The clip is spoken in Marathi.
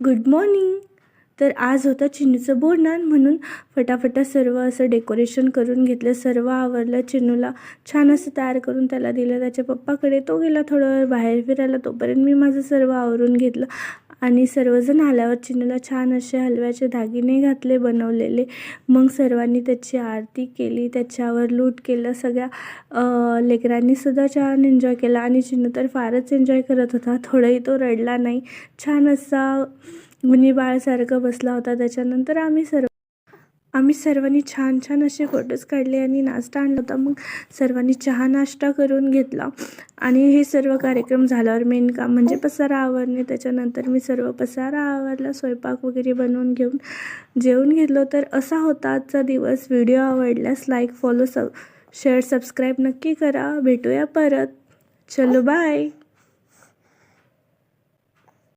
Good morning. तर आज होता चिन्नूचं बोरनान म्हणून फटाफटा सर्व असं डेकोरेशन करून घेतलं. सर्व आवरलं. चिन्नूला छान असं तयार करून त्याला दिलं त्याच्या पप्पाकडे. तो गेला थोडा वेळ बाहेर फिरायला. तोपर्यंत मी माझं सर्व आवरून घेतलं आणि सर्वजण आल्यावर चिन्नूला छान असे हलव्याचे दागिने घातले बनवलेले. मग सर्वांनी त्याची आरती केली, त्याच्यावर लूट केलं. सगळ्या लेकरांनीसुद्धा छान एन्जॉय केला आणि चिन्नू तर फारच एन्जॉय करत होता. थोडंही तो रडला नाही. छान असा मुनी बाळसारखं बसला होता. त्याच्यानंतर आम्ही सर्वांनी छान छान असे फोटोज काढले आणि नाश्ता आणला होता. मग सर्वांनी चहा नाश्ता करून घेतला आणि हे सर्व कार्यक्रम झाल्यावर मेन काम म्हणजे पसारा आवरणे. त्याच्यानंतर मी सर्व पसारा आवरला, स्वयंपाक वगैरे बनवून घेऊन जेवून घेतलो. तर असा होता आजचा दिवस. व्हिडिओ आवडल्यास लाईक, फॉलो, शेअर, सबस्क्राईब नक्की करा. भेटूया परत. चलो बाय.